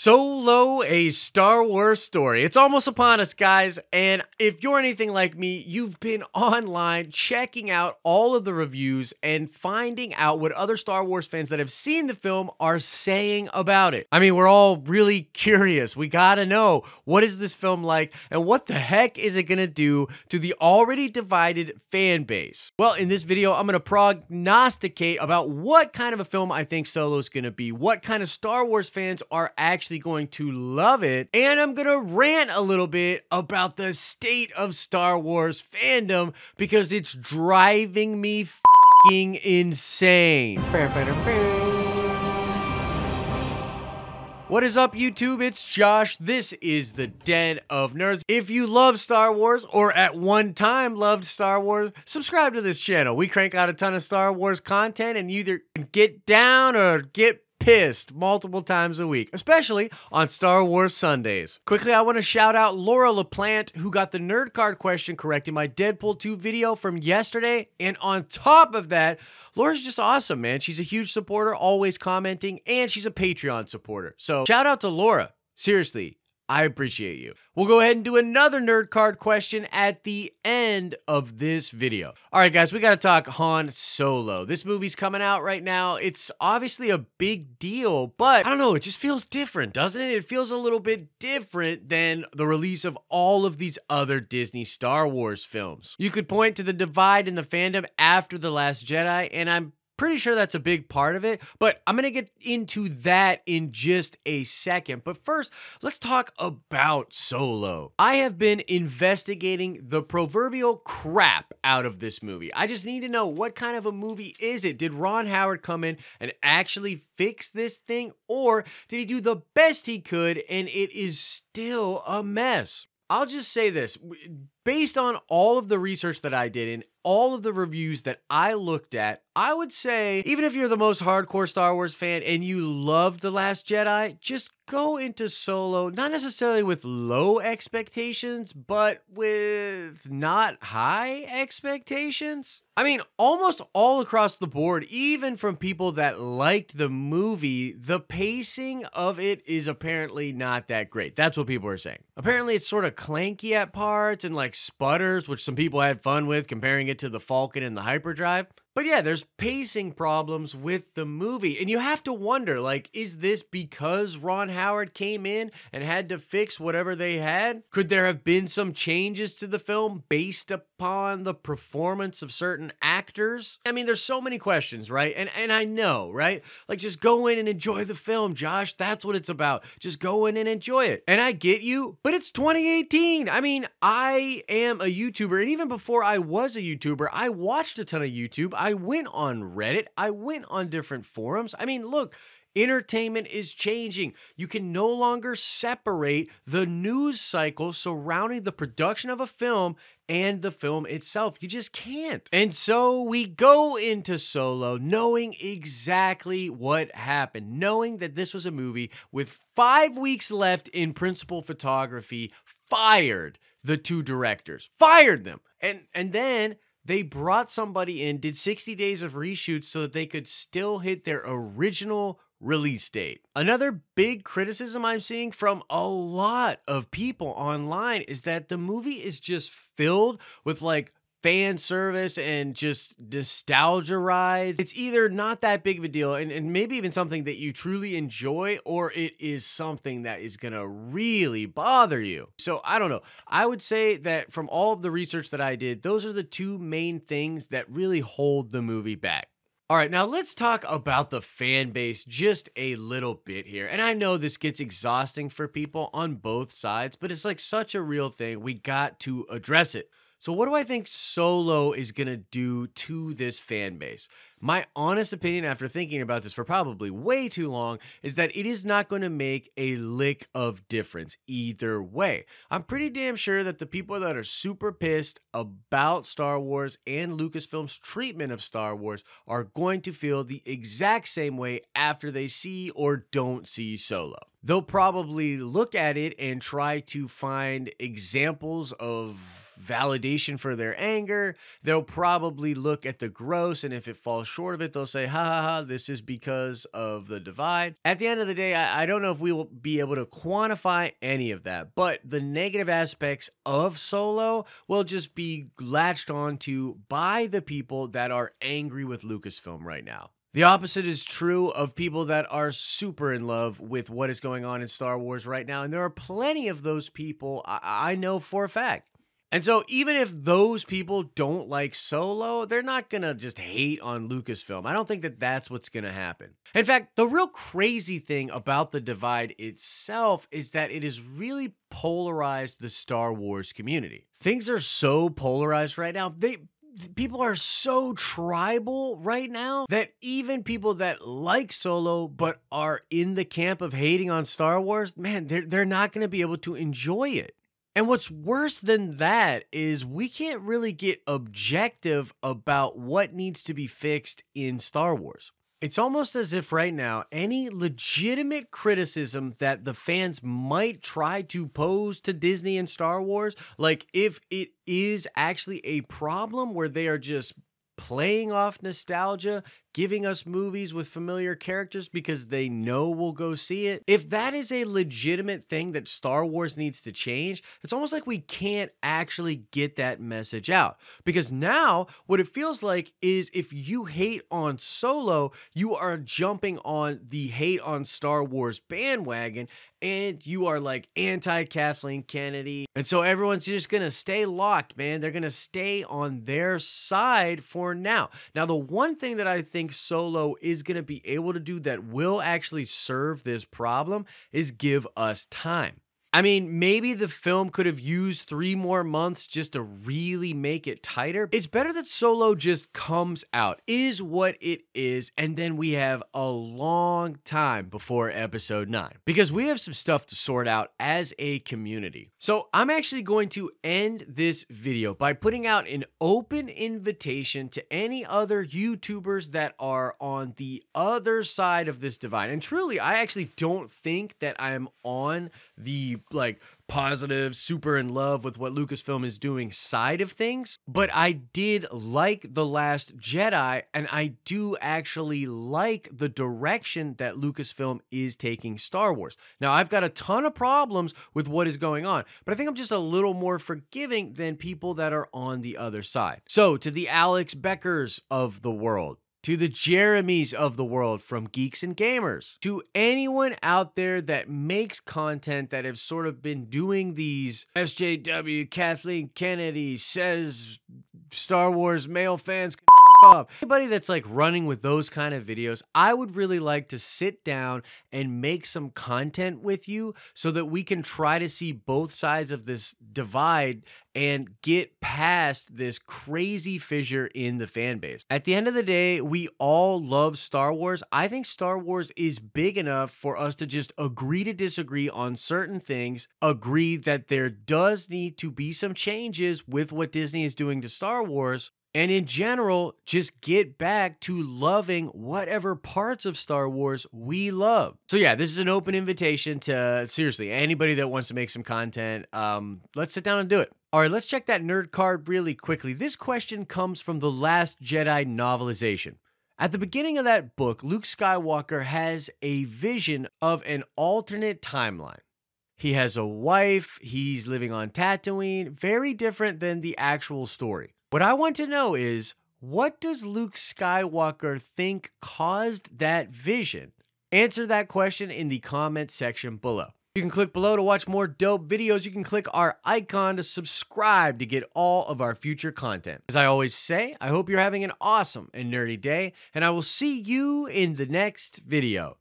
Solo, a Star Wars story. It's almost upon us, guys, and if you're anything like me, you've been online checking out all of the reviews and finding out what other Star Wars fans that have seen the film are saying about it. I mean, we're all really curious. We gotta know, what is this film like, and what the heck is it gonna do to the already divided fan base? Well, in this video, I'm gonna prognosticate about what kind of a film I think Solo is gonna be, what kind of Star Wars fans are actually going to love it, and I'm gonna rant a little bit about the state of Star Wars fandom because it's driving me f***ing insane. What is up, YouTube? It's Josh. This is the Den of Nerds. If you love Star Wars, or at one time loved Star Wars, subscribe to this channel. We crank out a ton of Star Wars content, and you either get down or get pissed multiple times a week, especially on Star Wars Sundays. Quickly, I want to shout out Laura LaPlante, who got the nerd card question correct in my Deadpool 2 video from yesterday. And on top of that, Laura's just awesome, man. She's a huge supporter, always commenting, and she's a Patreon supporter. So shout out to Laura. Seriously, I appreciate you. We'll go ahead and do another nerd card question at the end of this video. All right, guys, we got to talk Han Solo. This movie's coming out right now. It's obviously a big deal, but I don't know, it just feels different, doesn't it? It feels a little bit different than the release of all of these other Disney Star Wars films. You could point to the divide in the fandom after The Last Jedi, and I'm pretty sure that's a big part of it, but I'm gonna get into that in just a second. But first, let's talk about Solo. I have been investigating the proverbial crap out of this movie. I just need to know, what kind of a movie is it? Did Ron Howard come in and actually fix this thing, or did he do the best he could and it is still a mess? I'll just say this, based on all of the research that I did and all of the reviews that I looked at, I would say, even if you're the most hardcore Star Wars fan and you love The Last Jedi, just go into Solo, not necessarily with low expectations, but with not high expectations. I mean, almost all across the board, even from people that liked the movie, the pacing of it is apparently not that great. That's what people are saying. Apparently, it's sort of clanky at parts and like sputters, which some people had fun with, comparing it to the Falcon and the Hyperdrive. But yeah, there's pacing problems with the movie, and you have to wonder, like, is this because Ron Howard came in and had to fix whatever they had? Could there have been some changes to the film based upon the performance of certain actors? I mean, there's so many questions, right? And I know, right? Like, just go in and enjoy the film, Josh. That's what it's about. Just go in and enjoy it. And I get you, but it's 2018. I mean, I am a YouTuber, and even before I was a YouTuber, I watched a ton of YouTube. I went on Reddit. I went on different forums. I mean, look, entertainment is changing. You can no longer separate the news cycle surrounding the production of a film and the film itself. You just can't. And so we go into Solo knowing exactly what happened, knowing that this was a movie with 5 weeks left in principal photography, fired the two directors, fired them. And then they brought somebody in, did 60 days of reshoots so that they could still hit their original release date. Another big criticism I'm seeing from a lot of people online is that the movie is just filled with like fan service and just nostalgia rides. It's either not that big of a deal and maybe even something that you truly enjoy, or it is something that is gonna really bother you. So I don't know. I would say that from all of the research that I did, those are the two main things that really hold the movie back. All right, now let's talk about the fan base just a little bit here. And I know this gets exhausting for people on both sides, but it's like such a real thing. We got to address it. So what do I think Solo is going to do to this fan base? My honest opinion, after thinking about this for probably way too long, is that it is not going to make a lick of difference either way. I'm pretty damn sure that the people that are super pissed about Star Wars and Lucasfilm's treatment of Star Wars are going to feel the exact same way after they see or don't see Solo. They'll probably look at it and try to find examples of validation for their anger. They'll probably look at the gross, and if it falls short of it, they'll say, ha ha ha, this is because of the divide. At the end of the day, I don't know if we will be able to quantify any of that, but the negative aspects of Solo will just be latched onto by the people that are angry with Lucasfilm right now. The opposite is true of people that are super in love with what is going on in Star Wars right now, and there are plenty of those people I know for a fact. And so even if those people don't like Solo, they're not going to just hate on Lucasfilm. I don't think that that's what's going to happen. In fact, the real crazy thing about the divide itself is that it has really polarized the Star Wars community. Things are so polarized right now. People are so tribal right now that even people that like Solo but are in the camp of hating on Star Wars, man, they're not going to be able to enjoy it. And what's worse than that is we can't really get objective about what needs to be fixed in Star Wars. It's almost as if right now, any legitimate criticism that the fans might try to pose to Disney and Star Wars, like if it is actually a problem where they are just playing off nostalgia, giving us movies with familiar characters because they know we'll go see it. If that is a legitimate thing that Star Wars needs to change, it's almost like we can't actually get that message out. Because now what it feels like is if you hate on Solo, you are jumping on the hate on Star Wars bandwagon and you are like anti-Kathleen Kennedy. And so everyone's just going to stay locked, man. They're going to stay on their side for now. Now, the one thing that I think Solo is going to be able to do that will actually serve this problem is give us time. I mean, maybe the film could have used 3 more months just to really make it tighter. It's better that Solo just comes out, is what it is, and then we have a long time before episode 9 because we have some stuff to sort out as a community. So I'm actually going to end this video by putting out an open invitation to any other YouTubers that are on the other side of this divide. And truly, I actually don't think that I'm on the like positive, super in love with what Lucasfilm is doing side of things, but I did like The Last Jedi, and I do actually like the direction that Lucasfilm is taking Star Wars. Now, I've got a ton of problems with what is going on, but I think I'm just a little more forgiving than people that are on the other side. So, to the Alex Beckers of the world, to the Jeremys of the world from Geeks and Gamers, to anyone out there that makes content that have sort of been doing these SJW, Kathleen Kennedy says Star Wars male fans can up. Anybody that's like running with those kind of videos, I would really like to sit down and make some content with you so that we can try to see both sides of this divide and get past this crazy fissure in the fan base. At the end of the day, we all love Star Wars. I think Star Wars is big enough for us to just agree to disagree on certain things, agree that there does need to be some changes with what Disney is doing to Star Wars, and in general, just get back to loving whatever parts of Star Wars we love. So yeah, this is an open invitation to, seriously, anybody that wants to make some content, let's sit down and do it. All right, let's check that nerd card really quickly. This question comes from The Last Jedi novelization. At the beginning of that book, Luke Skywalker has a vision of an alternate timeline. He has a wife, he's living on Tatooine, very different than the actual story. What I want to know is, what does Luke Skywalker think caused that vision? Answer that question in the comment section below. You can click below to watch more dope videos. You can click our icon to subscribe to get all of our future content. As I always say, I hope you're having an awesome and nerdy day, and I will see you in the next video.